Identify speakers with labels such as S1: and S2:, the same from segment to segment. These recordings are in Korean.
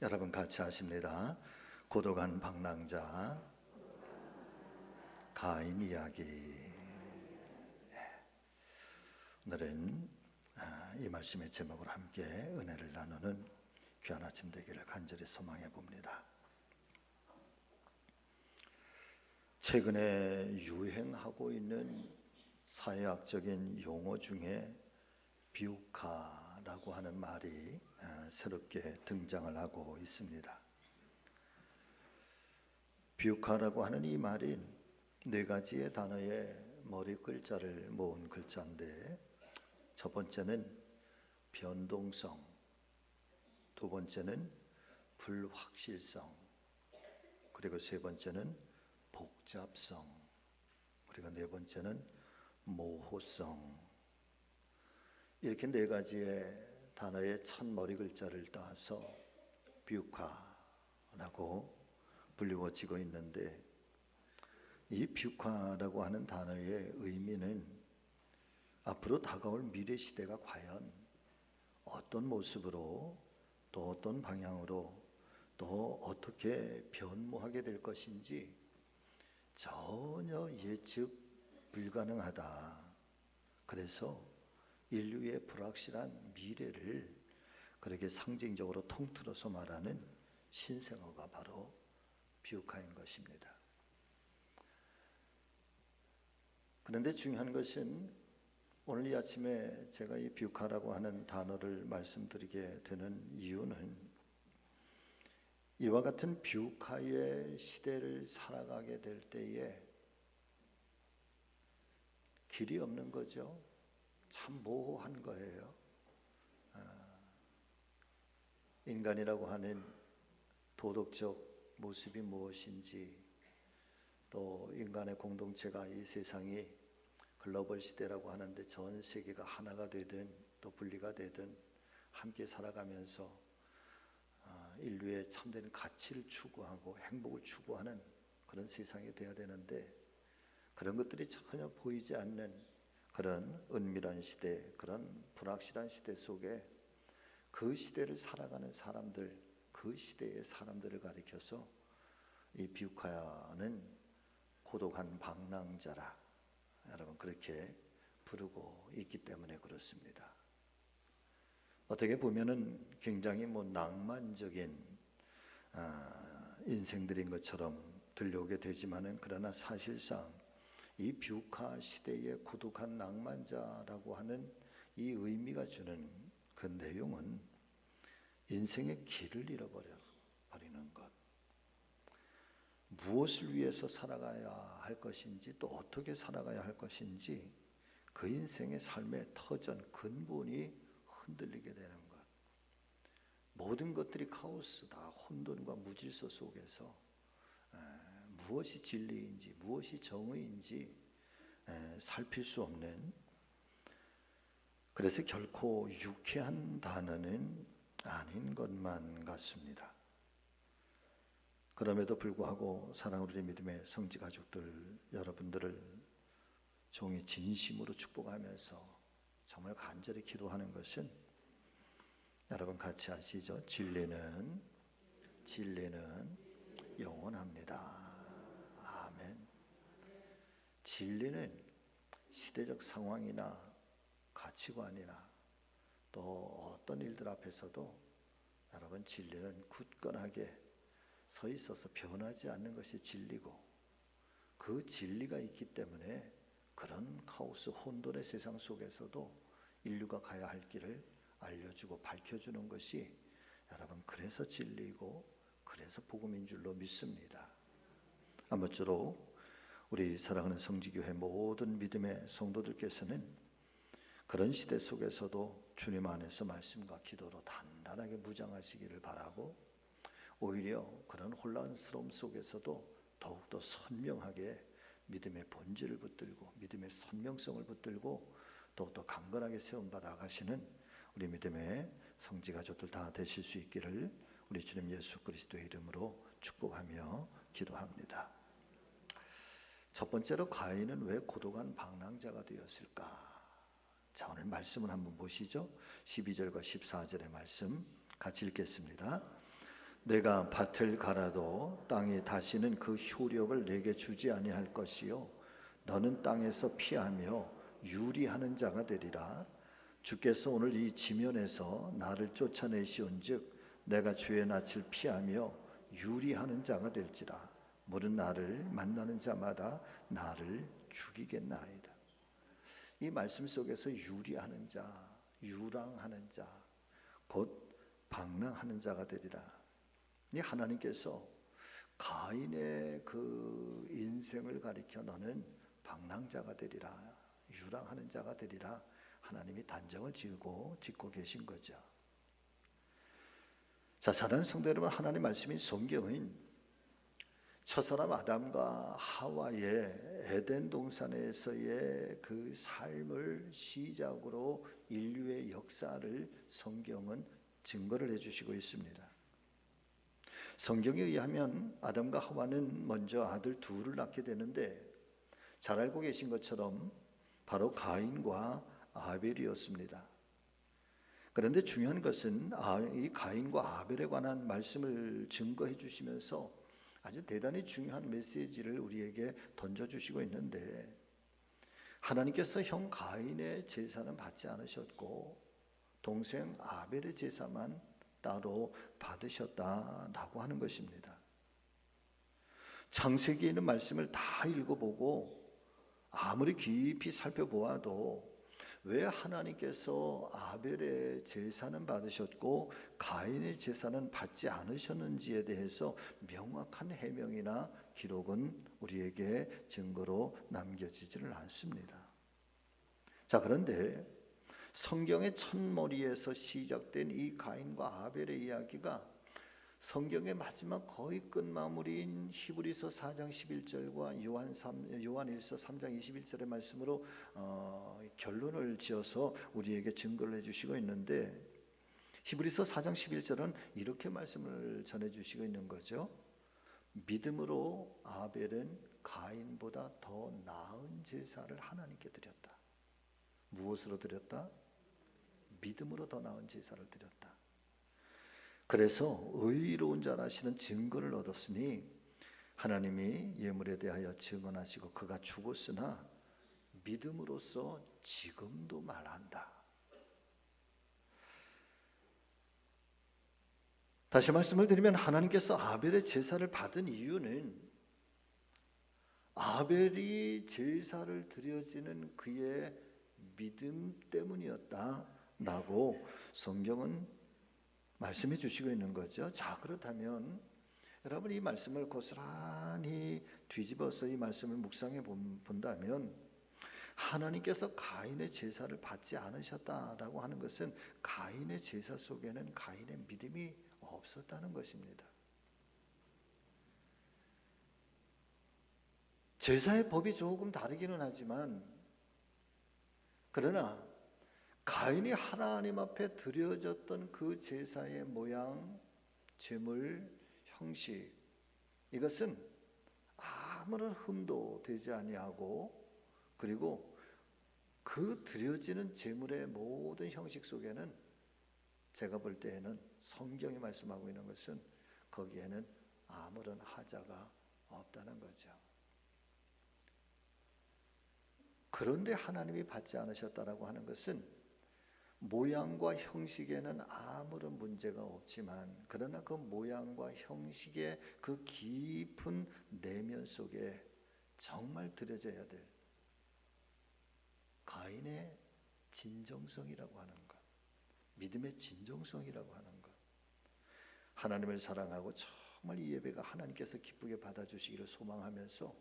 S1: 여러분 같이 하십니다. 고독한 방랑자 가인 이야기. 오늘은 이 말씀의 제목을 함께 은혜를 나누는 귀한 아침 되기를 간절히 소망해 봅니다. 최근에 유행하고 있는 사회학적인 용어 중에 비우카라고 하는 말이 새롭게 등장을 하고 있습니다. 비우카라고 하는 이 말이 네 가지의 단어의 머리 글자를 모은 글자인데, 첫 번째는 변동성, 두 번째는 불확실성, 그리고 세 번째는 복잡성, 그리고 네 번째는 모호성. 이렇게 네 가지의 단어의 첫 머리 글자를 따서 비우카라고 불리워지고 있는데, 이 비우카라고 하는 단어의 의미는 앞으로 다가올 미래 시대가 과연 어떤 모습으로, 또 어떤 방향으로, 또 어떻게 변모하게 될 것인지 전혀 예측 불가능하다. 그래서 인류의 불확실한 미래를 그렇게 상징적으로 통틀어서 말하는 신생어가 바로 비우카인 것입니다. 그런데 중요한 것은 오늘 이 아침에 제가 이 비우카라고 하는 단어를 말씀드리게 되는 이유는, 이와 같은 비우카의 시대를 살아가게 될 때에 길이 없는 거죠. 참 모호한 거예요. 인간이라고 하는 도덕적 모습이 무엇인지, 또 인간의 공동체가 이 세상이 글로벌 시대라고 하는데 전 세계가 하나가 되든 또 분리가 되든 함께 살아가면서 인류의 참된 가치를 추구하고 행복을 추구하는 그런 세상이 되어야 되는데, 그런 것들이 전혀 보이지 않는 그런 은밀한 시대, 그런 불확실한 시대 속에 그 시대를 살아가는 사람들, 그 시대의 사람들을 가리켜서 이 비우카야는 고독한 방랑자라, 여러분 그렇게 부르고 있기 때문에 그렇습니다. 어떻게 보면은 굉장히 낭만적인 인생들인 것처럼 들려오게 되지만은, 그러나 사실상 이 비우카 시대의 고독한 낭만자라고 하는 이 의미가 주는 그 내용은 인생의 길을 잃어버리는 것, 무엇을 위해서 살아가야 할 것인지, 또 어떻게 살아가야 할 것인지, 그 인생의 삶의 터전, 근본이 흔들리게 되는 것. 모든 것들이 카오스다, 혼돈과 무질서 속에서 무엇이 진리인지, 무엇이 정의인지 살필 수 없는, 그래서 결코 유쾌한 단어는 아닌 것만 같습니다. 그럼에도 불구하고 사랑하는 우리 믿음의 성지 가족들 여러분들을 종이 진심으로 축복하면서 정말 간절히 기도하는 것은, 여러분 같이 아시죠? 진리는 영원합니다. 아멘. 진리는 시대적 상황이나 가치관이나 또 어떤 일들 앞에서도 여러분 진리는 굳건하게 서 있어서 변하지 않는 것이 진리고, 그 진리가 있기 때문에 그런 카오스 혼돈의 세상 속에서도 인류가 가야 할 길을 알려주고 밝혀주는 것이 여러분 그래서 진리이고 그래서 복음인 줄로 믿습니다. 아무쪼록 우리 사랑하는 성지교회 모든 믿음의 성도들께서는 그런 시대 속에서도 주님 안에서 말씀과 기도로 단단하게 무장하시기를 바라고, 오히려 그런 혼란스러움 속에서도 더욱더 선명하게 믿음의 본질을 붙들고 믿음의 선명성을 붙들고 더욱더 강건하게 세움받아 나가시는 우리 믿음의 성지가족들 다 되실 수 있기를 우리 주님 예수 그리스도의 이름으로 축복하며 기도합니다. 첫 번째로, 가인은 왜 고독한 방랑자가 되었을까? 자, 오늘 말씀을 한번 보시죠. 12절과 14절의 말씀 같이 읽겠습니다. 내가 밭을 갈아도 땅이 다시는 그 효력을 내게 주지 아니할 것이요 너는 땅에서 피하며 유리하는 자가 되리라. 주께서 오늘 이 지면에서 나를 쫓아내시온즉 내가 주의 낯을 피하며 유리하는 자가 될지라. 물은 나를 만나는 자마다 나를 죽이겠나이다. 이 말씀 속에서 유리하는 자, 유랑하는 자, 곧 방랑하는 자가 되리라. 이 하나님께서 가인의 그 인생을 가리켜 너는 방랑자가 되리라, 유랑하는 자가 되리라. 하나님이 단정을 짓고 계신 거죠. 자, 사랑하는 성도 여러분, 하나님 말씀인 성경은 첫사람 아담과 하와의 에덴 동산에서의 그 삶을 시작으로 인류의 역사를 성경은 증거를 해주시고 있습니다. 성경에 의하면 아담과 하와는 먼저 아들 둘을 낳게 되는데 잘 알고 계신 것처럼 바로 가인과 아벨이었습니다. 그런데 중요한 것은 이 가인과 아벨에 관한 말씀을 증거해 주시면서 아주 대단히 중요한 메시지를 우리에게 던져주시고 있는데, 하나님께서 형 가인의 제사는 받지 않으셨고 동생 아벨의 제사만 따로 받으셨다라고 하는 것입니다. 창세기에 있는 말씀을 다 읽어보고 아무리 깊이 살펴보아도 왜 하나님께서 아벨의 제사는 받으셨고 가인의 제사는 받지 않으셨는지에 대해서 명확한 해명이나 기록은 우리에게 증거로 남겨지지를 않습니다. 자, 그런데 성경의 첫머리에서 시작된 이 가인과 아벨의 이야기가 성경의 마지막 거의 끝마무리인 히브리서 4장 11절과 요한일서 3장 21절의 말씀으로 결론을 지어서 우리에게 증거를 해주시고 있는데, 히브리서 4장 11절은 이렇게 말씀을 전해주시고 있는 거죠. 믿음으로 아벨은 가인보다 더 나은 제사를 하나님께 드렸다. 무엇으로 드렸다? 믿음으로 더 나은 제사를 드렸다. 그래서 의로운 자라시는 증거를 얻었으니 하나님이 예물에 대하여 증언하시고 그가 죽었으나 믿음으로써 지금도 말한다. 다시 말씀을 드리면 하나님께서 아벨의 제사를 받은 이유는 아벨이 제사를 드려지는 그의 믿음 때문이었다라고 성경은 말씀해 주시고 있는 거죠. 자, 그렇다면 여러분 이 말씀을 고스란히 뒤집어서 이 말씀을 묵상해 본다면 하나님께서 가인의 제사를 받지 않으셨다라고 하는 것은 가인의 제사 속에는 가인의 믿음이 없었다는 것입니다. 제사의 법이 조금 다르기는 하지만, 그러나 가인이 하나님 앞에 드려졌던 그 제사의 모양, 제물, 형식, 이것은 아무런 흠도 되지 아니하고, 그리고 그 드려지는 제물의 모든 형식 속에는 제가 볼 때에는 성경이 말씀하고 있는 것은 거기에는 아무런 하자가 없다는 거죠. 그런데 하나님이 받지 않으셨다라고 하는 것은 모양과 형식에는 아무런 문제가 없지만, 그러나 그 모양과 형식의 그 깊은 내면 속에 정말 드려져야 될 가인의 진정성이라고 하는 것, 믿음의 진정성이라고 하는 것, 하나님을 사랑하고 정말 이 예배가 하나님께서 기쁘게 받아주시기를 소망하면서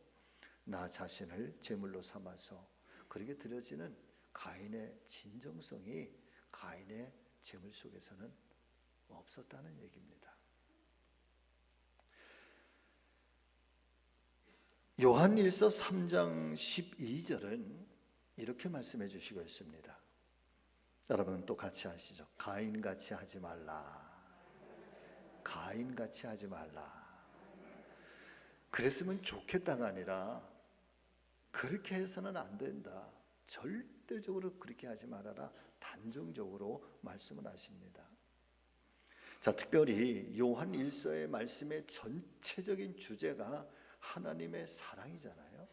S1: 나 자신을 제물로 삼아서 그렇게 드려지는 가인의 진정성이 가인의 제물 속에서는 없었다는 얘기입니다. 요한일서 3장 12절은 이렇게 말씀해 주시고 있습니다. 여러분 또 같이 하시죠. 가인같이 하지 말라. 가인같이 하지 말라. 그랬으면 좋겠다가 아니라 그렇게 해서는 안 된다. 절대적으로 그렇게 하지 말아라. 단정적으로 말씀을 하십니다. 자, 특별히 요한 1서의 말씀의 전체적인 주제가 하나님의 사랑이잖아요.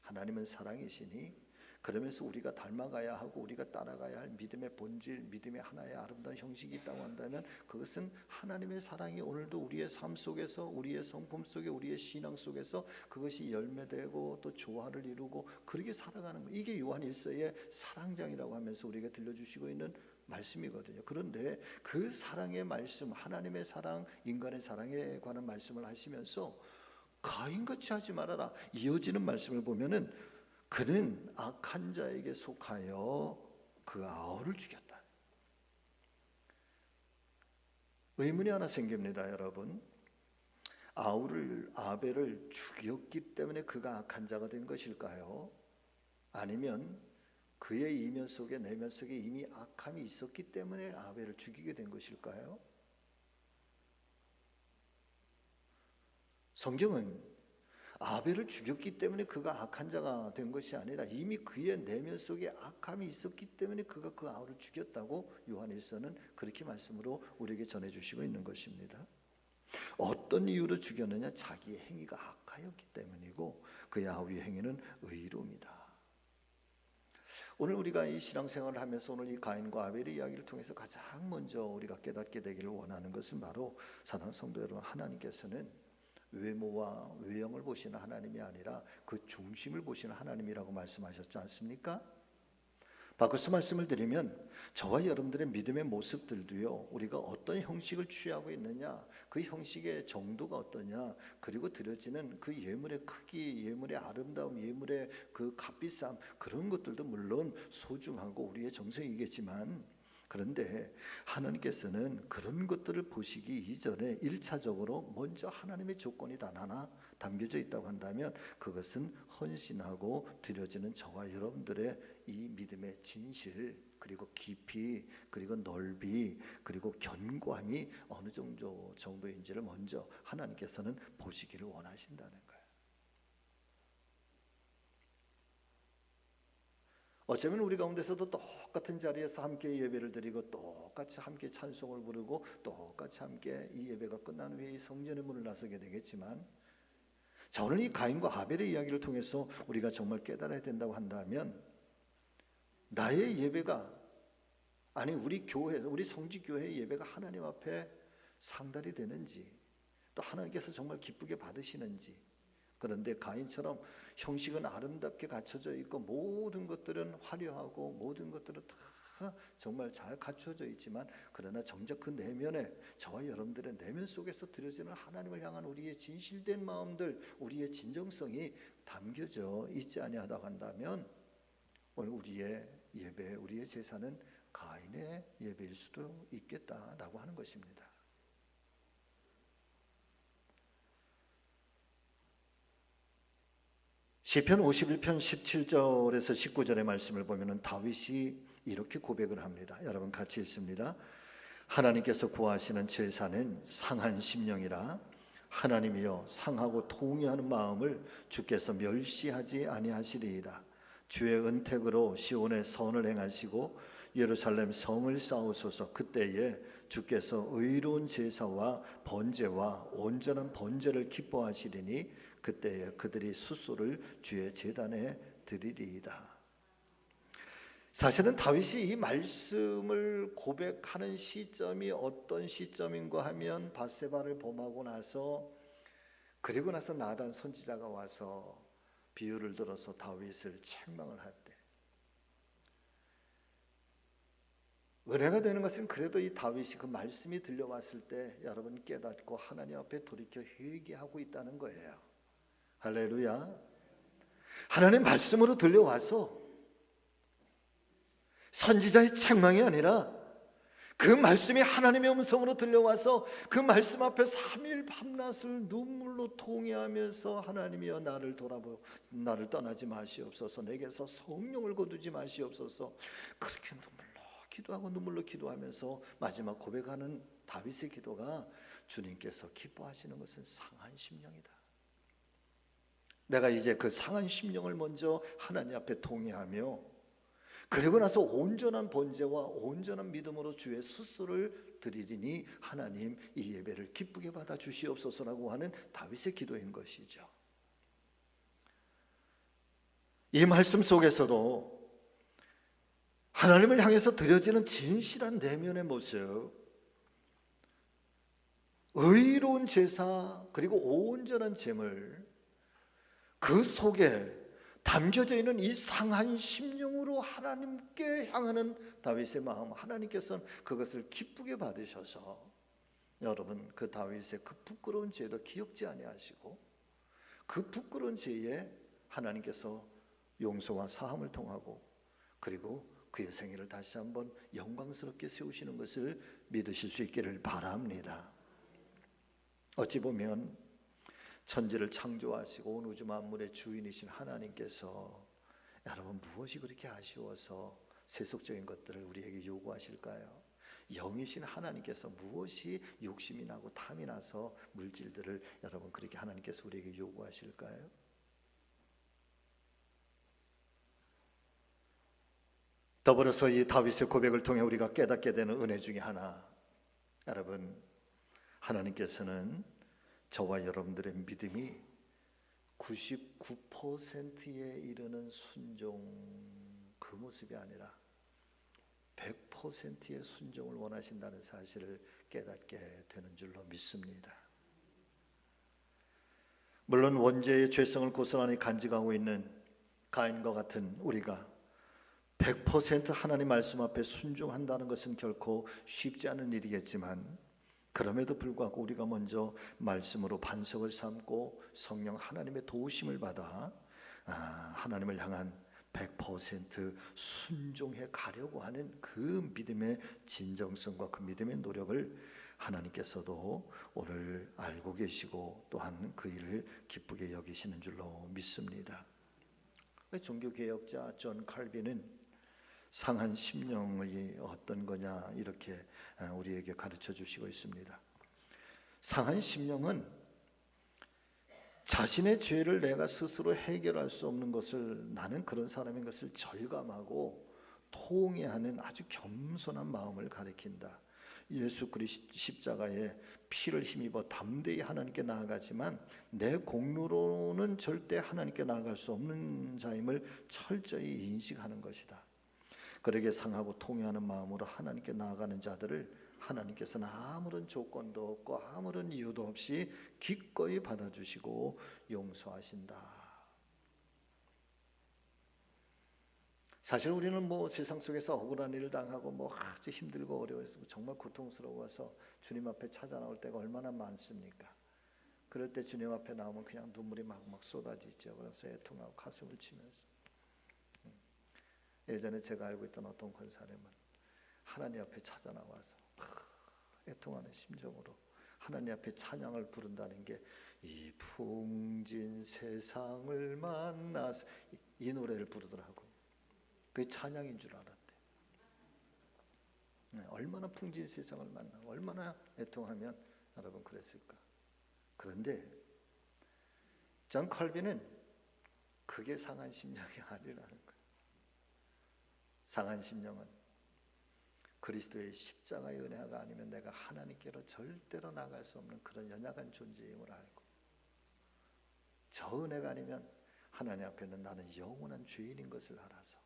S1: 하나님은 사랑이시니 그러면서 우리가 닮아가야 하고 우리가 따라가야 할 믿음의 본질, 믿음의 하나의 아름다운 형식이 있다고 한다면 그것은 하나님의 사랑이 오늘도 우리의 삶 속에서, 우리의 성품 속에, 우리의 신앙 속에서 그것이 열매되고 또 조화를 이루고 그렇게 살아가는 거. 이게 요한 1서의 사랑장이라고 하면서 우리가 들려주시고 있는 말씀이거든요. 그런데 그 사랑의 말씀, 하나님의 사랑, 인간의 사랑에 관한 말씀을 하시면서 가인같이 하지 말아라 이어지는 말씀을 보면은 그는 악한 자에게 속하여 그 아우를 죽였다. 의문이 하나 생깁니다, 여러분. 아벨을 죽였기 때문에 그가 악한 자가 된 것일까요? 아니면 그의 이면 속에, 내면 속에 이미 악함이 있었기 때문에 아벨을 죽이게 된 것일까요? 성경은 아벨을 죽였기 때문에 그가 악한 자가 된 것이 아니라 이미 그의 내면 속에 악함이 있었기 때문에 그가 그 아우를 죽였다고 요한 1서는 그렇게 말씀으로 우리에게 전해주시고 있는 것입니다. 어떤 이유로 죽였느냐? 자기의 행위가 악하였기 때문이고 그의 아우의 행위는 의로움이다. 오늘 우리가 이 신앙생활을 하면서 오늘 이 가인과 아벨의 이야기를 통해서 가장 먼저 우리가 깨닫게 되기를 원하는 것은 바로 사랑하는 성도 여러분, 하나님께서는 외모와 외형을 보시는 하나님이 아니라 그 중심을 보시는 하나님이라고 말씀하셨지 않습니까? 바꿔서 말씀을 드리면 저와 여러분들의 믿음의 모습들도요, 우리가 어떤 형식을 취하고 있느냐, 그 형식의 정도가 어떠냐, 그리고 드려지는 그 예물의 크기, 예물의 아름다움, 예물의 그 값비쌈, 그런 것들도 물론 소중하고 우리의 정성이겠지만, 그런데 하나님께서는 그런 것들을 보시기 이전에 1차적으로 먼저 하나님의 조건이 단 하나 담겨져 있다고 한다면 그것은 헌신하고 드려지는 저와 여러분들의 이 믿음의 진실, 그리고 깊이, 그리고 넓이, 그리고 견고함이 어느 정도인지를 먼저 하나님께서는 보시기를 원하신다는 거예요. 어쩌면 우리 가운데서도 똑같은 자리에서 함께 예배를 드리고 똑같이 함께 찬송을 부르고 똑같이 함께 이 예배가 끝난 후에 이 성전의 문을 나서게 되겠지만, 자, 오늘 이 가인과 아벨의 이야기를 통해서 우리가 정말 깨달아야 된다고 한다면 나의 예배가, 아니 우리 교회, 우리 성지교회의 예배가 하나님 앞에 상달이 되는지, 또 하나님께서 정말 기쁘게 받으시는지. 그런데 가인처럼 형식은 아름답게 갖춰져 있고 모든 것들은 화려하고 모든 것들은 다 정말 잘 갖춰져 있지만, 그러나 정작 그 내면에, 저와 여러분들의 내면 속에서 드려지는 하나님을 향한 우리의 진실된 마음들, 우리의 진정성이 담겨져 있지 아니하다고 한다면 오늘 우리의 예배, 우리의 제사는 가인의 예배일 수도 있겠다라고 하는 것입니다. 시편 51편 17절에서 19절의 말씀을 보면 다윗이 이렇게 고백을 합니다. 여러분 같이 읽습니다. 하나님께서 구하시는 제사는 상한 심령이라. 하나님이여, 상하고 통회하는 마음을 주께서 멸시하지 아니하시리이다. 주의 은택으로 시온의 선을 행하시고 예루살렘 성을 쌓으소서. 그때에 주께서 의로운 제사와 번제와 온전한 번제를 기뻐하시리니 그때에 그들이 숫소를 주의 제단에 드리리이다. 사실은 다윗이 이 말씀을 고백하는 시점이 어떤 시점인가 하면 밧세바를 범하고 나서, 그리고 나서 나단 선지자가 와서 비유를 들어서 다윗을 책망을 할 때, 은혜가 되는 것은 그래도 이 다윗이 그 말씀이 들려왔을 때 여러분 깨닫고 하나님 앞에 돌이켜 회개하고 있다는 거예요. 할렐루야. 하나님 말씀으로 들려와서 선지자의 책망이 아니라 그 말씀이 하나님의 음성으로 들려와서 그 말씀 앞에 3일 밤낮을 눈물로 통회하면서 하나님이여 나를 떠나지 마시옵소서, 내게서 성령을 거두지 마시옵소서, 그렇게 눈물로 기도하면서 마지막 고백하는 다윗의 기도가 주님께서 기뻐하시는 것은 상한 심령이다. 내가 이제 그 상한 심령을 먼저 하나님 앞에 통회하며 그리고 나서 온전한 번제와 온전한 믿음으로 주의 수수를 드리리니 하나님 이 예배를 기쁘게 받아 주시옵소서라고 하는 다윗의 기도인 것이죠. 이 말씀 속에서도 하나님을 향해서 드려지는 진실한 내면의 모습, 의로운 제사 그리고 온전한 제물, 그 속에 담겨져 있는 이 상한 심령으로 하나님께 향하는 다윗의 마음, 하나님께서는 그것을 기쁘게 받으셔서 여러분 그 다윗의 그 부끄러운 죄도 기억지 아니하시고 그 부끄러운 죄에 하나님께서 용서와 사함을 통하고 그리고 그의 생애를 다시 한번 영광스럽게 세우시는 것을 믿으실 수 있기를 바랍니다. 어찌 보면 천지를 창조하시고 온 우주 만물의 주인이신 하나님께서 여러분 무엇이 그렇게 아쉬워서 세속적인 것들을 우리에게 요구하실까요? 영이신 하나님께서 무엇이 욕심이 나고 탐이 나서 물질들을 여러분 그렇게 하나님께서 우리에게 요구하실까요? 더불어서 이 다윗의 고백을 통해 우리가 깨닫게 되는 은혜 중에 하나, 여러분 하나님께서는 저와 여러분들의 믿음이 99%에 이르는 순종, 그 모습이 아니라 100%의 순종을 원하신다는 사실을 깨닫게 되는 줄로 믿습니다. 물론 원죄의 죄성을 고스란히 간직하고 있는 가인과 같은 우리가 100% 하나님 말씀 앞에 순종한다는 것은 결코 쉽지 않은 일이겠지만, 그럼에도 불구하고 우리가 먼저 말씀으로 반석을 삼고 성령 하나님의 도우심을 받아 하나님을 향한 100% 순종해 가려고 하는 그 믿음의 진정성과 그 믿음의 노력을 하나님께서도 오늘 알고 계시고 또한 그 일을 기쁘게 여기시는 줄로 믿습니다. 종교개혁자 존 칼빈은 상한 심령이 어떤 거냐 이렇게 우리에게 가르쳐 주시고 있습니다. 상한 심령은 자신의 죄를 내가 스스로 해결할 수 없는 것을, 나는 그런 사람인 것을 절감하고 통회하는 아주 겸손한 마음을 가리킨다. 예수 그리스도 십자가에 피를 힘입어 담대히 하나님께 나아가지만 내 공로로는 절대 하나님께 나아갈 수 없는 자임을 철저히 인식하는 것이다. 그러게 상하고 통회하는 마음으로 하나님께 나아가는 자들을 하나님께서는 아무런 조건도 없고 아무런 이유도 없이 기꺼이 받아주시고 용서하신다. 사실 우리는 세상 속에서 억울한 일을 당하고 아주 힘들고 어려워서 정말 고통스러워서 주님 앞에 찾아 나올 때가 얼마나 많습니까? 그럴 때 주님 앞에 나오면 그냥 눈물이 막 쏟아지죠. 그래서 애통하고 가슴을 치면서, 예전에 제가 알고 있던 어떤 권사님은 하나님 앞에 찾아 나와서 애통하는 심정으로 하나님 앞에 찬양을 부른다는 게 이 풍진 세상을 만나서 이 노래를 부르더라고. 그게 찬양인 줄 알았대. 얼마나 풍진 세상을 만나고 얼마나 애통하면 여러분 그랬을까. 그런데 존 칼빈은 그게 상한 심령이 아니라는 거예요. 상한 심령은 그리스도의 십자가의 은혜가 아니면 내가 하나님께로 절대로 나갈 수 없는 그런 연약한 존재임을 알고, 저 은혜가 아니면 하나님 앞에는 나는 영원한 죄인인 것을 알아서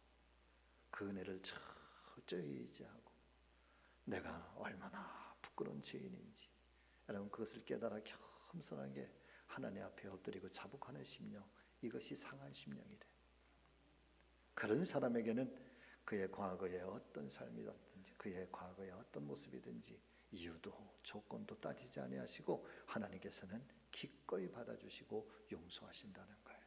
S1: 그 은혜를 철저히 의지하고 내가 얼마나 부끄러운 죄인인지, 여러분 그것을 깨달아 겸손하게 하나님 앞에 엎드리고 자복하는 심령, 이것이 상한 심령이래. 그런 사람에게는 그의 과거에 어떤 삶이든지 그의 과거에 어떤 모습이든지 이유도 조건도 따지지 아니하시고 하나님께서는 기꺼이 받아주시고 용서하신다는 거예요.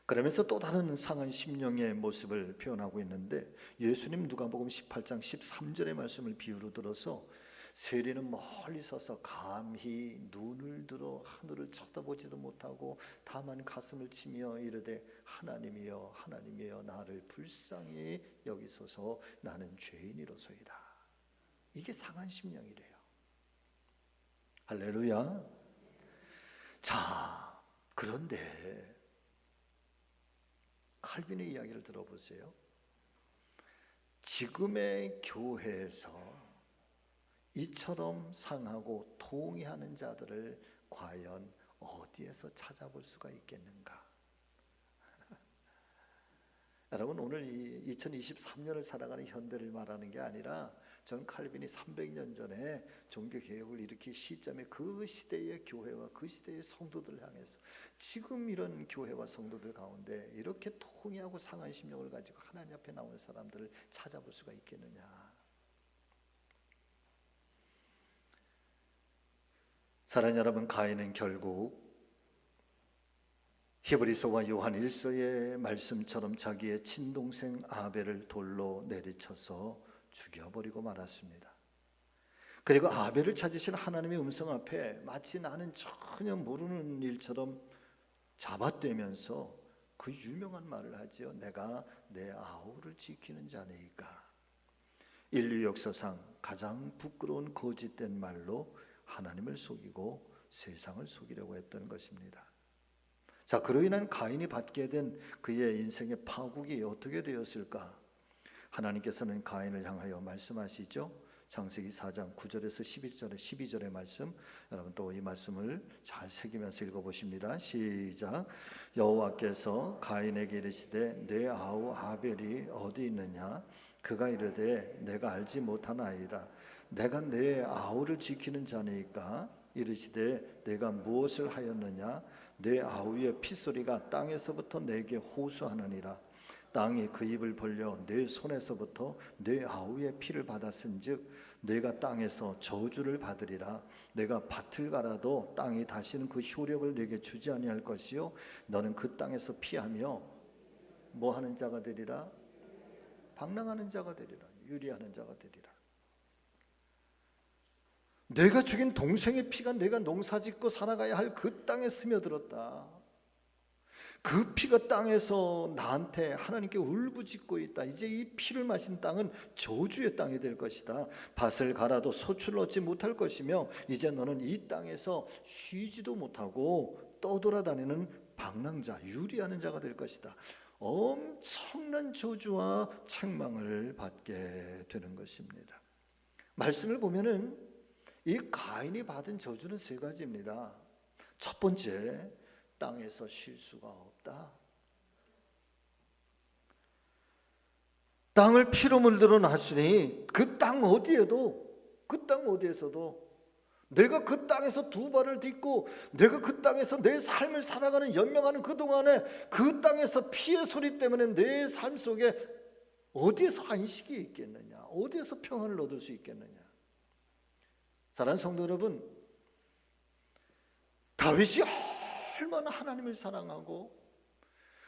S1: 그러면서 또 다른 상한 심령의 모습을 표현하고 있는데, 예수님 누가복음 18장 13절의 말씀을 비유로 들어서 세리는 멀리 서서 감히 눈을 들어 하늘을 쳐다보지도 못하고 다만 가슴을 치며 이르되 하나님이여 하나님이여 나를 불쌍히 여기소서 나는 죄인이로소이다. 이게 상한 심령이래요. 할렐루야. 자, 그런데 칼빈의 이야기를 들어보세요. 지금의 교회에서 이처럼 상하고 통회하는 자들을 과연 어디에서 찾아볼 수가 있겠는가? 여러분, 오늘 이 2023년을 살아가는 현대를 말하는 게 아니라 전 칼빈이 300년 전에 종교개혁을 일으킨 시점에 그 시대의 교회와 그 시대의 성도들을 향해서 지금 이런 교회와 성도들 가운데 이렇게 통회하고 상한 심령을 가지고 하나님 앞에 나오는 사람들을 찾아볼 수가 있겠느냐. 사랑하는 여러분, 가인은 결국 히브리서와 요한 1서의 말씀처럼 자기의 친동생 아벨을 돌로 내리쳐서 죽여버리고 말았습니다. 그리고 아벨을 찾으신 하나님의 음성 앞에 마치 나는 전혀 모르는 일처럼 잡아떼면서 그 유명한 말을 하지요. 내가 내 아우를 지키는 자니까. 인류 역사상 가장 부끄러운 거짓된 말로 하나님을 속이고 세상을 속이려고 했던 것입니다. 자, 그로 인한 가인이 받게 된 그의 인생의 파국이 어떻게 되었을까? 하나님께서는 가인을 향하여 말씀하시죠. 창세기 4장 9절에서 12절의 말씀, 여러분 또 이 말씀을 잘 새기면서 읽어보십니다. 시작. 여호와께서 가인에게 이르시되 내 아우 아벨이 어디 있느냐? 그가 이르되 내가 알지 못하나이다. 내가 내 아우를 지키는 자니까. 이르시되 내가 무엇을 하였느냐? 내 아우의 피소리가 땅에서부터 내게 호소하느니라. 땅이 그 입을 벌려 내 손에서부터 내 아우의 피를 받았은즉 내가 땅에서 저주를 받으리라. 내가 밭을 갈아도 땅이 다시는 그 효력을 내게 주지 아니할 것이요 너는 그 땅에서 피하며 뭐 하는 자가 되리라? 방랑하는 자가 되리라. 유리하는 자가 되리라. 내가 죽인 동생의 피가 내가 농사짓고 살아가야 할 그 땅에 스며들었다. 그 피가 땅에서 나한테 하나님께 울부짖고 있다. 이제 이 피를 마신 땅은 저주의 땅이 될 것이다. 밭을 갈아도 소출을 얻지 못할 것이며 이제 너는 이 땅에서 쉬지도 못하고 떠돌아다니는 방랑자, 유리하는 자가 될 것이다. 엄청난 저주와 책망을 받게 되는 것입니다. 말씀을 보면은 이 가인이 받은 저주는 세 가지입니다. 첫 번째, 땅에서 쉴 수가 없다. 땅을 피로 물들어 놨으니 그 땅 어디에서도 내가 그 땅에서 두 발을 딛고 내가 그 땅에서 내 삶을 살아가는 연명하는 그동안에 그 땅에서 피의 소리 때문에 내 삶 속에 어디에서 안식이 있겠느냐? 어디에서 평안을 얻을 수 있겠느냐? 사랑하는 성도 여러분, 다윗이 얼마나 하나님을 사랑하고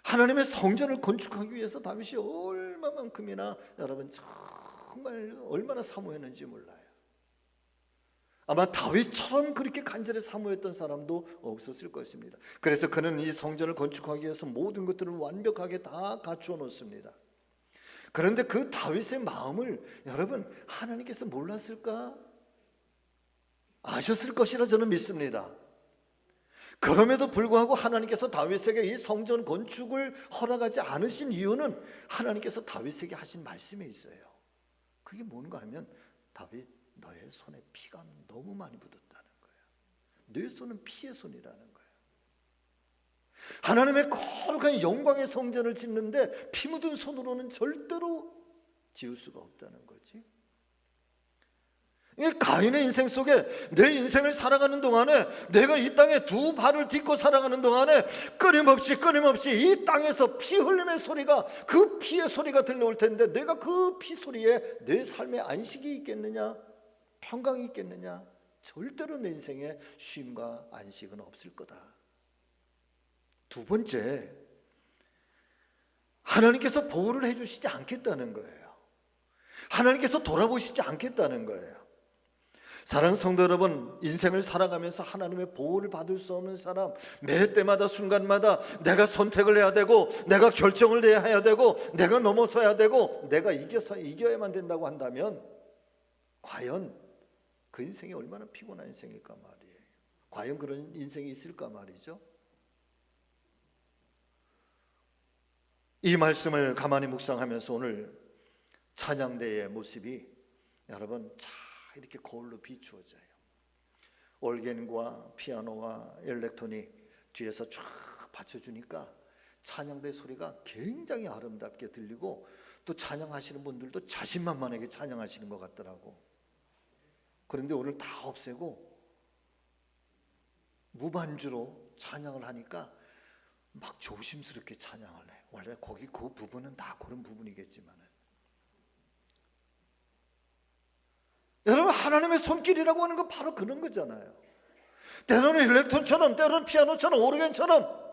S1: 하나님의 성전을 건축하기 위해서 다윗이 얼마만큼이나 여러분 정말 얼마나 사모했는지 몰라요. 아마 다윗처럼 그렇게 간절히 사모했던 사람도 없었을 것입니다. 그래서 그는 이 성전을 건축하기 위해서 모든 것들을 완벽하게 다 갖추어 놓습니다. 그런데 그 다윗의 마음을 여러분 하나님께서 몰랐을까? 아셨을 것이라 저는 믿습니다. 그럼에도 불구하고 하나님께서 다윗에게 이 성전 건축을 허락하지 않으신 이유는 하나님께서 다윗에게 하신 말씀에 있어요. 그게 뭔가 하면 다윗 너의 손에 피가 너무 많이 묻었다는 거예요. 내 손은 피의 손이라는 거예요. 하나님의 거룩한 영광의 성전을 짓는데 피 묻은 손으로는 절대로 지을 수가 없다는 거지. 가인의 인생 속에 내 인생을 살아가는 동안에 내가 이 땅에 두 발을 딛고 살아가는 동안에 끊임없이 이 땅에서 피 흘림의 소리가 그 피의 소리가 들려올 텐데 내가 그 피 소리에 내 삶에 안식이 있겠느냐? 평강이 있겠느냐? 절대로 내 인생에 쉼과 안식은 없을 거다. 두 번째, 하나님께서 보호를 해주시지 않겠다는 거예요. 하나님께서 돌아보시지 않겠다는 거예요. 사랑하는 성도 여러분, 인생을 살아가면서 하나님의 보호를 받을 수 없는 사람, 매 때마다 순간마다 내가 선택을 해야 되고 내가 결정을 해야 되고 내가 넘어서야 되고 내가 이겨야만 된다고 한다면 과연 그 인생이 얼마나 피곤한 인생일까 말이에요. 과연 그런 인생이 있을까 말이죠. 이 말씀을 가만히 묵상하면서 오늘 찬양대의 모습이 여러분 잘 이렇게 거울로 비추어져요. 올겐과 피아노와 엘렉트론이 뒤에서 쫙 받쳐주니까 찬양대 소리가 굉장히 아름답게 들리고, 또 찬양하시는 분들도 자신만만하게 찬양하시는 것 같더라고. 그런데 오늘 다 없애고 무반주로 찬양을 하니까 막 조심스럽게 찬양을 해. 원래 거기 그 부분은 다 그런 부분이겠지만은, 여러분 하나님의 손길이라고 하는 건 바로 그런 거잖아요. 때로는 일렉톤처럼, 때로는 피아노처럼, 오르겐처럼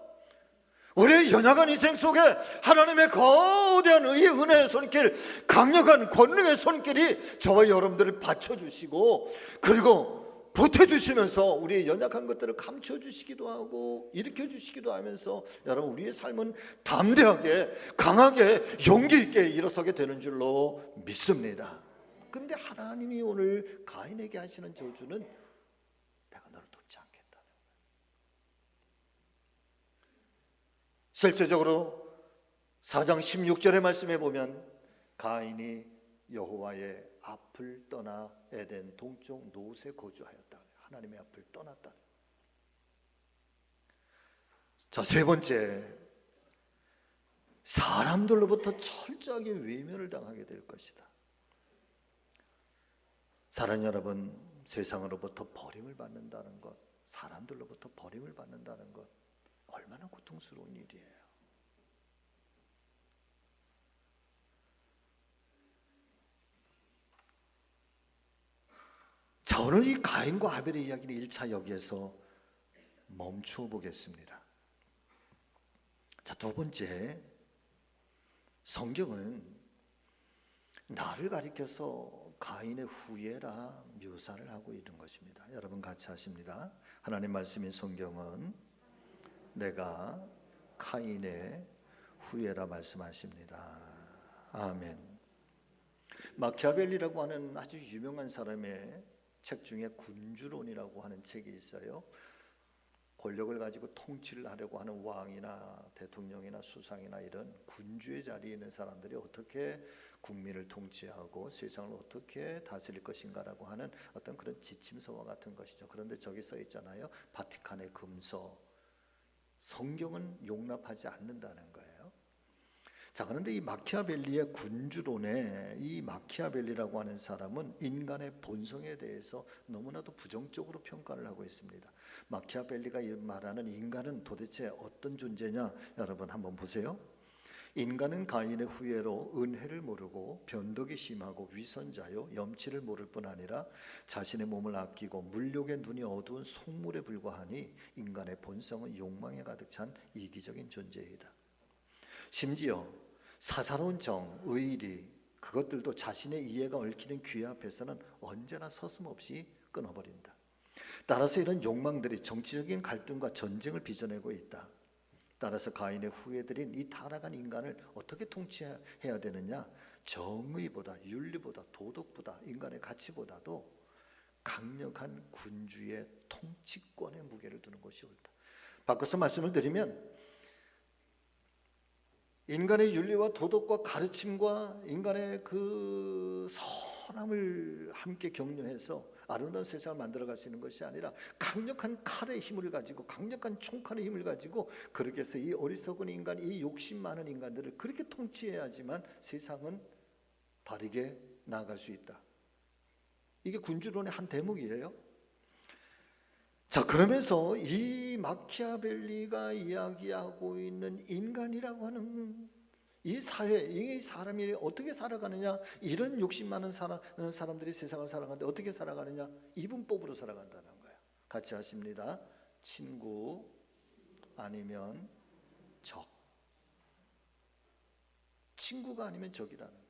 S1: 우리의 연약한 인생 속에 하나님의 거대한 의의 은혜의 손길, 강력한 권능의 손길이 저와 여러분들을 받쳐주시고, 그리고 보태주시면서 우리의 연약한 것들을 감춰주시기도 하고 일으켜주시기도 하면서 여러분 우리의 삶은 담대하게, 강하게, 용기 있게 일어서게 되는 줄로 믿습니다. 그런데 하나님이 오늘 가인에게 하시는 저주는 내가 너를 돕지 않겠다는 거예요. 실제적으로 4장 16절의 말씀에 보면 가인이 여호와의 앞을 떠나 에덴 동쪽 노스에 거주하였다. 하나님의 앞을 떠났다. 자, 세 번째, 사람들로부터 철저하게 외면을 당하게 될 것이다. 사랑 여러분, 세상으로부터 버림을 받는다는 것, 사람들로부터 버림을 받는다는 것, 얼마나 고통스러운 일이에요. 자, 오늘 이 가인과 아벨의 이야기는 1차 여기에서 멈추어 보겠습니다. 자, 두 번째, 성경은 나를 가리켜서 가인의 후예라 묘사를 하고 있는 것입니다. 여러분 같이 하십니다. 하나님 말씀인 성경은 내가 가인의 후예라 말씀하십니다. 아멘. 마키아벨리라고 하는 아주 유명한 사람의 책 중에 군주론이라고 하는 책이 있어요. 권력을 가지고 통치를 하려고 하는 왕이나 대통령이나 수상이나 이런 군주의 자리에 있는 사람들이 어떻게 국민을 통치하고 세상을 어떻게 다스릴 것인가라고 하는 어떤 그런 지침서와 같은 것이죠. 그런데 저기 써 있잖아요. 바티칸의 금서. 성경은 용납하지 않는다는 거예요. 자, 그런데 이 마키아벨리의 군주론에 이 마키아벨리라고 하는 사람은 인간의 본성에 대해서 너무나도 부정적으로 평가를 하고 있습니다. 마키아벨리가 말하는 인간은 도대체 어떤 존재냐? 여러분 한번 보세요. 인간은 가인의 후예로 은혜를 모르고 변덕이 심하고 위선자요 염치를 모를 뿐 아니라 자신의 몸을 아끼고 물욕의 눈이 어두운 속물에 불과하니 인간의 본성은 욕망에 가득 찬 이기적인 존재이다. 심지어 사사로운 정, 의리, 그것들도 자신의 이해가 얽히는 귀 앞에서는 언제나 서슴없이 끊어버린다. 따라서 이런 욕망들이 정치적인 갈등과 전쟁을 빚어내고 있다. 따라서 가인의 후예들인 이 타락한 인간을 어떻게 통치해야 되느냐? 정의보다, 윤리보다, 도덕보다, 인간의 가치보다도 강력한 군주의 통치권의 무게를 두는 것이 옳다. 바꿔서 말씀을 드리면 인간의 윤리와 도덕과 가르침과 인간의 그 선함을 함께 격려해서 아름다운 세상을 만들어갈 수 있는 것이 아니라 강력한 칼의 힘을 가지고, 강력한 총칼의 힘을 가지고 그렇게 해서 이 어리석은 인간, 이 욕심 많은 인간들을 그렇게 통치해야지만 세상은 바르게 나아갈 수 있다. 이게 군주론의 한 대목이에요. 자, 그러면서 이 마키아벨리가 이야기하고 있는 인간이라고 하는 이 사회, 이 사람이 어떻게 살아가느냐, 이런 욕심 많은 사람들이 세상을 살아가는데 어떻게 살아가느냐, 이분법으로 살아간다는 거예요. 같이 하십니다. 친구 아니면 적. 친구가 아니면 적이라는 거예요.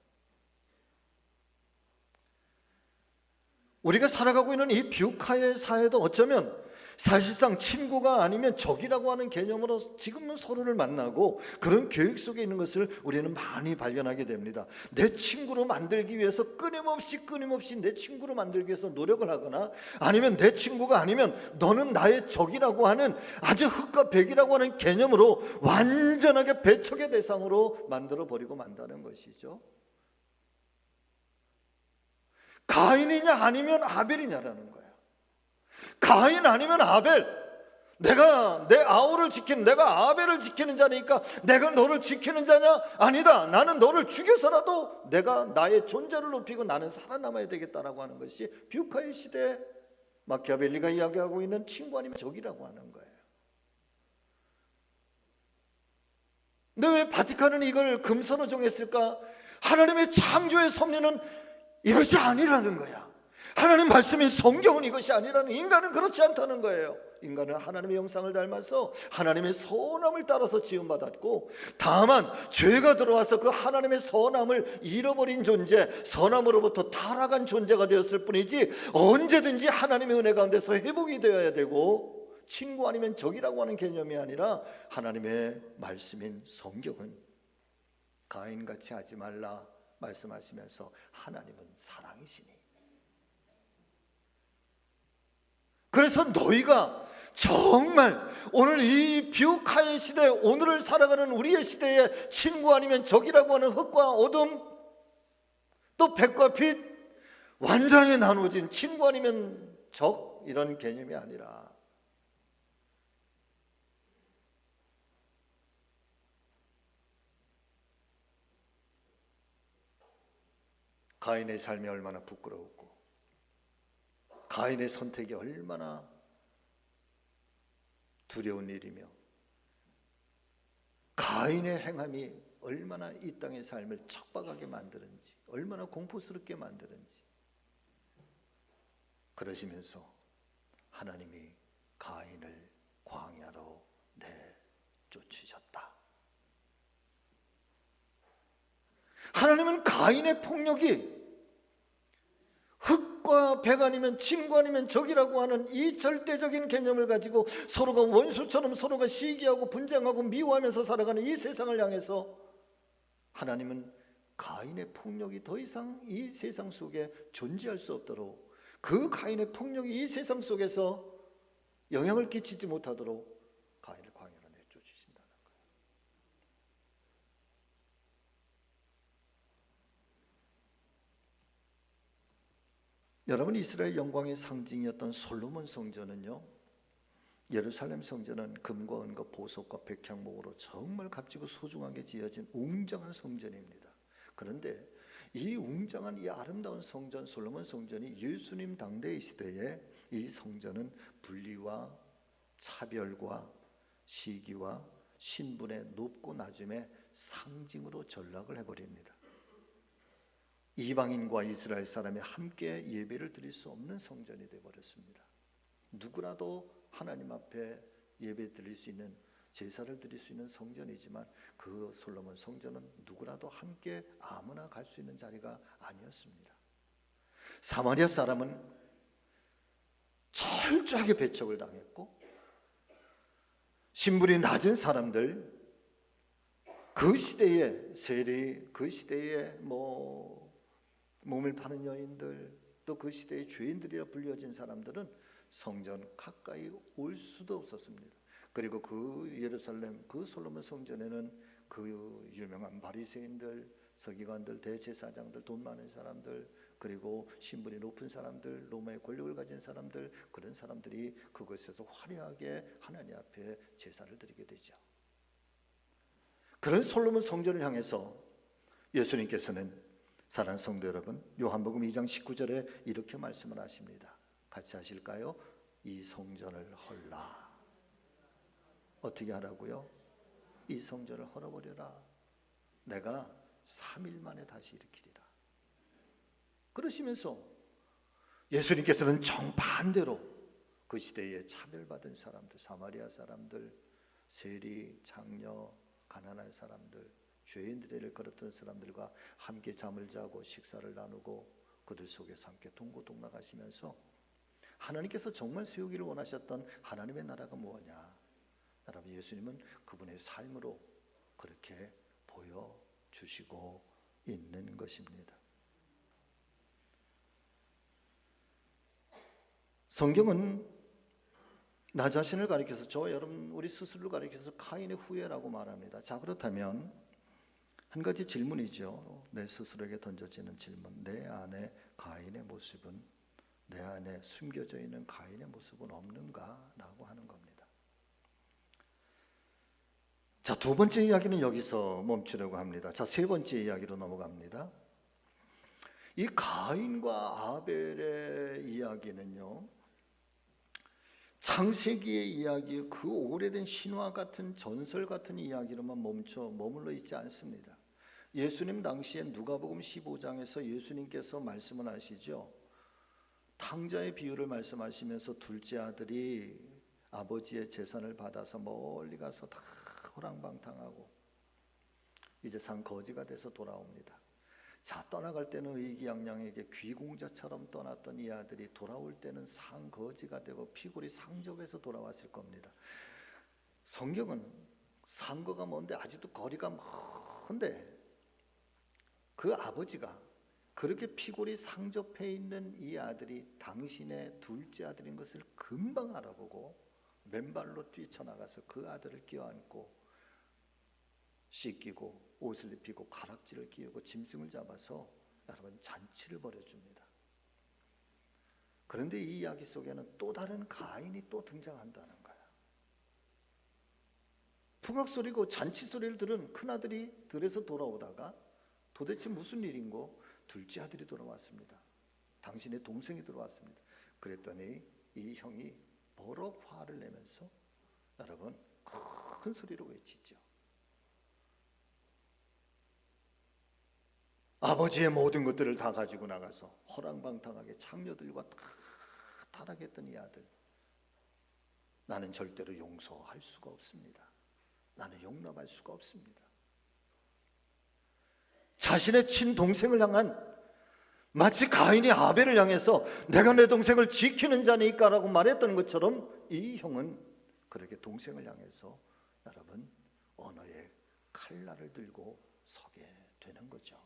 S1: 우리가 살아가고 있는 이 뷰카의 사회도 어쩌면 사실상 친구가 아니면 적이라고 하는 개념으로 지금은 서로를 만나고 그런 교육 속에 있는 것을 우리는 많이 발견하게 됩니다. 내 친구로 만들기 위해서 끊임없이 내 친구로 만들기 위해서 노력을 하거나, 아니면 내 친구가 아니면 너는 나의 적이라고 하는 아주 흑과 백이라고 하는 개념으로 완전하게 배척의 대상으로 만들어버리고 만다는 것이죠. 가인이냐 아니면 아벨이냐라는 거예요. 가인 아니면 아벨. 내가 내 아우를 지키는, 내가 아벨을 지키는 자니까 내가 너를 지키는 자냐? 아니다. 나는 너를 죽여서라도 내가 나의 존재를 높이고 나는 살아남아야 되겠다라고 하는 것이 뷰카의 시대에 마키아벨리가 이야기하고 있는 친구 아니면 적이라고 하는 거예요. 근데 왜 바티칸은 이걸 금서로 정했을까? 하나님의 창조의 섭리는 이것이 아니라는 거야. 하나님 말씀인 성경은 이것이 아니라는, 인간은 그렇지 않다는 거예요. 인간은 하나님의 형상을 닮아서 하나님의 선함을 따라서 지음받았고, 다만 죄가 들어와서 그 하나님의 선함을 잃어버린 존재, 선함으로부터 타락한 존재가 되었을 뿐이지 언제든지 하나님의 은혜 가운데서 회복이 되어야 되고, 친구 아니면 적이라고 하는 개념이 아니라 하나님의 말씀인 성경은 가인같이 하지 말라 말씀하시면서 하나님은 사랑이시니, 그래서 너희가 정말 오늘 이 뷰카의 시대, 오늘을 살아가는 우리의 시대에 친구 아니면 적이라고 하는 흙과 어둠, 또 백과 빛, 완전하게 나누어진 친구 아니면 적, 이런 개념이 아니라 가인의 삶이 얼마나 부끄러웠고 가인의 선택이 얼마나 두려운 일이며 가인의 행함이 얼마나 이 땅의 삶을 척박하게 만드는지, 얼마나 공포스럽게 만드는지. 그러시면서 하나님이 가인을 광야로 내쫓으셨다. 하나님은 가인의 폭력이 흙과 백 아니면 친구 아니면 적이라고 하는 이 절대적인 개념을 가지고 서로가 원수처럼 서로가 시기하고 분쟁하고 미워하면서 살아가는 이 세상을 향해서 하나님은 가인의 폭력이 더 이상 이 세상 속에 존재할 수 없도록, 그 가인의 폭력이 이 세상 속에서 영향을 끼치지 못하도록 가인을 광야로 내쫓으신다는 거예요. 여러분, 이스라엘 영광의 상징이었던 솔로몬 성전은요, 예루살렘 성전은 금과 은과 보석과 백향목으로 정말 값지고 소중하게 지어진 웅장한 성전입니다. 그런데 이 웅장한 이 아름다운 성전, 솔로몬 성전이 예수님 당대의 시대에 이 성전은 분리와 차별과 시기와 신분의 높고 낮음의 상징으로 전락을 해버립니다. 이방인과 이스라엘 사람이 함께 예배를 드릴 수 없는 성전이 되어버렸습니다. 누구라도 하나님 앞에 예배 드릴 수 있는, 제사를 드릴 수 있는 성전이지만 그 솔로몬 성전은 누구라도 함께 아무나 갈 수 있는 자리가 아니었습니다. 사마리아 사람은 철저하게 배척을 당했고, 신분이 낮은 사람들, 그 시대의 세리, 그 시대의 몸을 파는 여인들, 또 그 시대의 죄인들이라 불려진 사람들은 성전 가까이 올 수도 없었습니다. 그리고 그 예루살렘, 그 솔로몬 성전에는 그 유명한 바리새인들, 서기관들, 대제사장들, 돈 많은 사람들, 그리고 신분이 높은 사람들, 로마의 권력을 가진 사람들, 그런 사람들이 그곳에서 화려하게 하나님 앞에 제사를 드리게 되죠. 그런 솔로몬 성전을 향해서 예수님께서는, 사랑하는 성도 여러분, 요한복음 2장 19절에 이렇게 말씀을 하십니다. 같이 하실까요? 이 성전을 헐라. 어떻게 하라고요? 이 성전을 헐어버려라. 내가 3일 만에 다시 일으키리라. 그러시면서 예수님께서는 정반대로 그 시대에 차별받은 사람들, 사마리아 사람들, 세리, 장녀, 가난한 사람들, 죄인들을 걸었던 사람들과 함께 잠을 자고 식사를 나누고 그들 속에서 함께 동고동락하시면서 하나님께서 정말 세우기를 원하셨던 하나님의 나라가 무엇냐? 여러분, 예수님은 그분의 삶으로 그렇게 보여주시고 있는 것입니다. 성경은 나 자신을 가리켜서, 저와 여러분 우리 스스로를 가리켜서 카인의 후예라고 말합니다. 자, 그렇다면 한 가지 질문이죠. 내 스스로에게 던져지는 질문. 내 안에 가인의 모습은, 내 안에 숨겨져 있는 가인의 모습은 없는가라고 하는 겁니다. 자, 두 번째 이야기는 여기서 멈추려고 합니다. 자, 세 번째 이야기로 넘어갑니다. 이 가인과 아벨의 이야기는요, 창세기의 이야기, 그 오래된 신화 같은 전설 같은 이야기로만 머물러 있지 않습니다. 예수님 당시에 누가복음 15장에서 예수님께서 말씀을 하시죠. 탕자의 비유를 말씀하시면서 둘째 아들이 아버지의 재산을 받아서 멀리 가서 다 허랑방탕하고 이제 산 거지가 돼서 돌아옵니다. 자, 떠나갈 때는 의기양양에게 귀공자처럼 떠났던 이 아들이 돌아올 때는 상거지가 되고 피골이 상접해서 돌아왔을 겁니다. 성경은 상거가 뭔데 아직도 거리가 먼데 그 아버지가 그렇게 피골이 상접해 있는 이 아들이 당신의 둘째 아들인 것을 금방 알아보고 맨발로 뛰쳐나가서 그 아들을 껴안고 씻기고 옷을 입히고 가락지를 끼우고 짐승을 잡아서 여러분 잔치를 벌여줍니다. 그런데 이 이야기 속에는 또 다른 가인이 또 등장한다는 거야. 풍악 소리고 잔치 소리를 들은 큰아들이 들에서 돌아오다가 도대체 무슨 일인고 둘째 아들이 돌아왔습니다. 당신의 동생이 들어왔습니다. 그랬더니 이 형이 버럭 화를 내면서 여러분 큰 소리로 외치죠. 아버지의 모든 것들을 다 가지고 나가서 허랑방탕하게 창녀들과 다 타락했던 이 아들, 나는 절대로 용서할 수가 없습니다. 나는 용납할 수가 없습니다. 자신의 친동생을 향한, 마치 가인이 아벨을 향해서 내가 내 동생을 지키는 자니까라고 말했던 것처럼 이 형은 그렇게 동생을 향해서 여러분 언어의 칼날을 들고 서게 되는 거죠.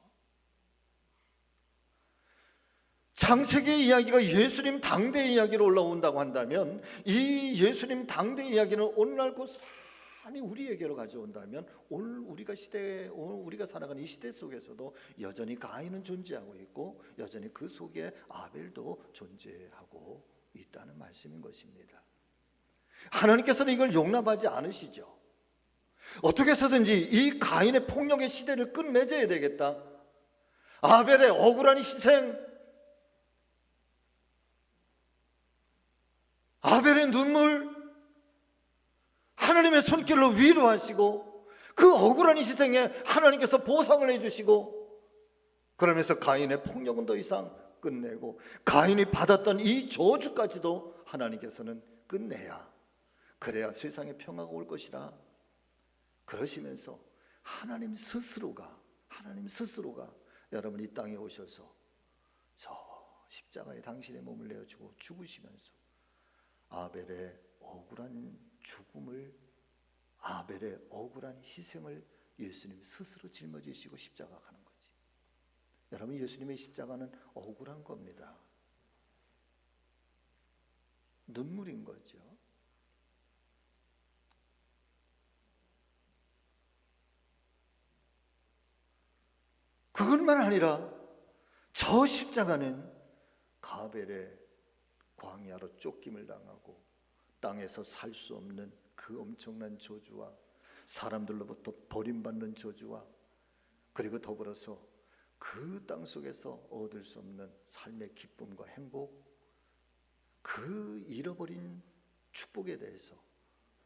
S1: 창세기의 이야기가 예수님 당대 이야기로 올라온다고 한다면, 이 예수님 당대 이야기는 오늘날 고스란히 우리에게로 가져온다면 오늘 우리가 살아가는 이 시대 속에서도 여전히 가인은 존재하고 있고 여전히 그 속에 아벨도 존재하고 있다는 말씀인 것입니다. 하나님께서는 이걸 용납하지 않으시죠. 어떻게 해서든지 이 가인의 폭력의 시대를 끝맺어야 되겠다. 아벨의 억울한 희생, 아벨의 눈물, 하나님의 손길로 위로하시고 그 억울한 희생에 하나님께서 보상을 해주시고, 그러면서 가인의 폭력은 더 이상 끝내고 가인이 받았던 이 저주까지도 하나님께서는 끝내야, 그래야 세상에 평화가 올 것이라 그러시면서 하나님 스스로가 여러분 이 땅에 오셔서 저 십자가에 당신의 몸을 내어주고 죽으시면서 아벨의 억울한 죽음을, 아벨의 억울한 희생을 예수님 스스로 짊어지시고 십자가 가는 거지. 여러분, 예수님의 십자가는 억울한 겁니다. 눈물인 거죠. 그것만 아니라 저 십자가는 가벨의 광야로 쫓김을 당하고 땅에서 살 수 없는 그 엄청난 저주와 사람들로부터 버림받는 저주와, 그리고 더불어서 그 땅 속에서 얻을 수 없는 삶의 기쁨과 행복, 그 잃어버린 축복에 대해서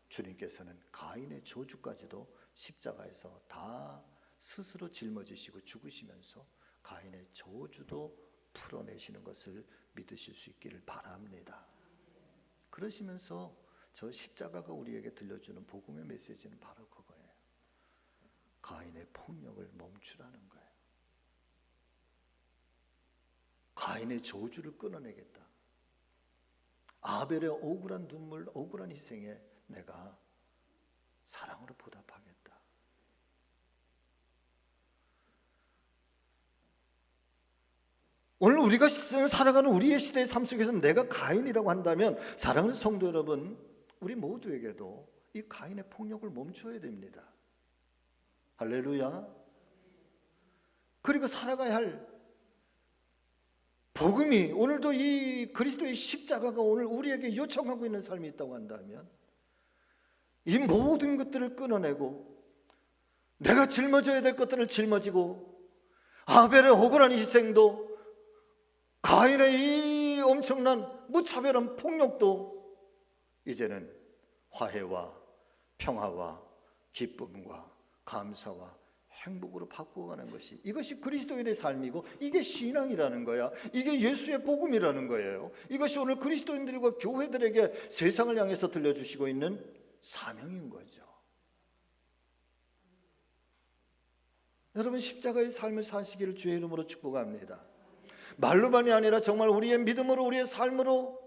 S1: 주님께서는 가인의 저주까지도 십자가에서 다 스스로 짊어지시고 죽으시면서 가인의 저주도 풀어내시는 것을 믿으실 수 있기를 바랍니다. 그러시면서 저 십자가가 우리에게 들려주는 복음의 메시지는 바로 그거예요. 가인의 폭력을 멈추라는 거예요. 가인의 저주를 끊어내겠다. 아벨의 억울한 눈물, 억울한 희생에 내가 사랑으로 보답하겠다. 오늘 우리가 살아가는 우리의 시대의 삶 속에서 내가 가인이라고 한다면, 사랑하는 성도 여러분, 우리 모두에게도 이 가인의 폭력을 멈춰야 됩니다. 할렐루야. 그리고 살아가야 할 복음이 오늘도 이 그리스도의 십자가가 오늘 우리에게 요청하고 있는 삶이 있다고 한다면 이 모든 것들을 끊어내고 내가 짊어져야 될 것들을 짊어지고 아벨의 억울한 희생도 가인의 이 엄청난 무차별한 폭력도 이제는 화해와 평화와 기쁨과 감사와 행복으로 바꾸어가는 것이, 이것이 그리스도인의 삶이고 이게 신앙이라는 거야. 이게 예수의 복음이라는 거예요. 이것이 오늘 그리스도인들과 교회들에게 세상을 향해서 들려주시고 있는 사명인 거죠. 여러분, 십자가의 삶을 사시기를 주의 이름으로 축복합니다. 말로만이 아니라 정말 우리의 믿음으로, 우리의 삶으로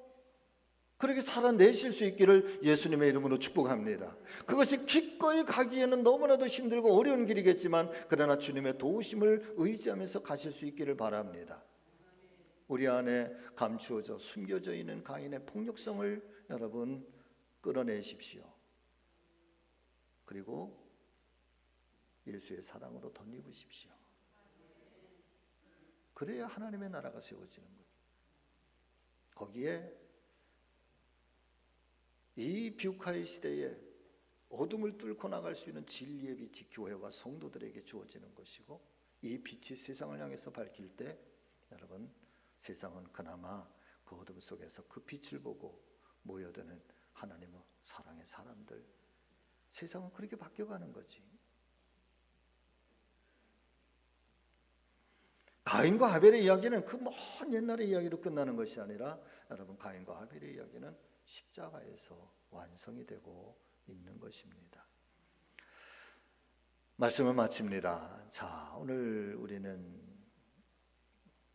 S1: 그렇게 살아내실 수 있기를 예수님의 이름으로 축복합니다. 그것이 기꺼이 가기에는 너무나도 힘들고 어려운 길이겠지만 그러나 주님의 도우심을 의지하면서 가실 수 있기를 바랍니다. 우리 안에 감추어져 숨겨져 있는 가인의 폭력성을 여러분 끌어내십시오. 그리고 예수의 사랑으로 덧입으십시오. 그래야 하나님의 나라가 세워지는 거예요. 거기에 이 비옥화의 시대에 어둠을 뚫고 나갈 수 있는 진리의 빛이 교회와 성도들에게 주어지는 것이고, 이 빛이 세상을 향해서 밝힐 때 여러분, 세상은 그나마 그 어둠 속에서 그 빛을 보고 모여드는 하나님의 사랑의 사람들, 세상은 그렇게 바뀌어가는 거지. 가인과 하벨의 이야기는 그 먼 옛날의 이야기로 끝나는 것이 아니라 여러분, 가인과 하벨의 이야기는 십자가에서 완성이 되고 있는 것입니다. 말씀을 마칩니다. 자, 오늘 우리는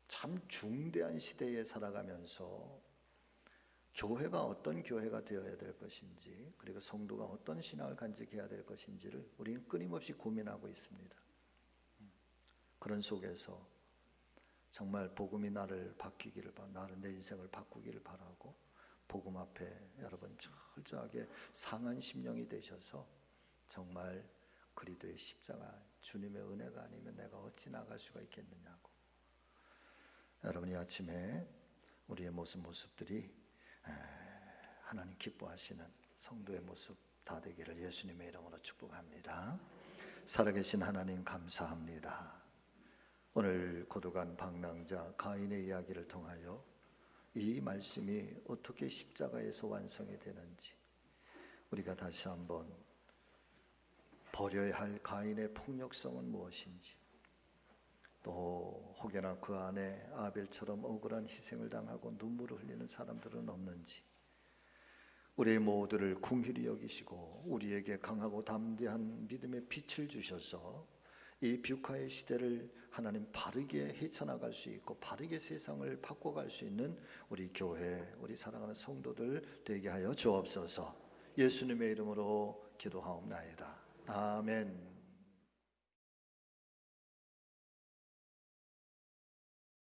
S1: 참 중대한 시대에 살아가면서 교회가 어떤 교회가 되어야 될 것인지, 그리고 성도가 어떤 신앙을 간직해야 될 것인지를 우리는 끊임없이 고민하고 있습니다. 그런 속에서 정말 복음이 나를 바뀌기를 나를 내 인생을 바꾸기를 바라고, 복음 앞에 여러분 철저하게 상한 심령이 되셔서 정말 그리스도의 십자가, 주님의 은혜가 아니면 내가 어찌 나갈 수가 있겠느냐고, 여러분이 아침에 우리의 모습들이 하나님 기뻐하시는 성도의 모습 다 되기를 예수님의 이름으로 축복합니다. 살아계신 하나님 감사합니다. 오늘 고독한 방랑자 가인의 이야기를 통하여 이 말씀이 어떻게 십자가에서 완성이 되는지, 우리가 다시 한번 버려야 할 가인의 폭력성은 무엇인지, 또 혹여나 그 안에 아벨처럼 억울한 희생을 당하고 눈물을 흘리는 사람들은 없는지, 우리 모두를 긍휼히 여기시고 우리에게 강하고 담대한 믿음의 빛을 주셔서 이 비옥화의 시대를 하나님 바르게 헤쳐나갈 수 있고 바르게 세상을 바꿔갈 수 있는 우리 교회, 우리 사랑하는 성도들 되게 하여 주옵소서. 예수님의 이름으로 기도하옵나이다. 아멘.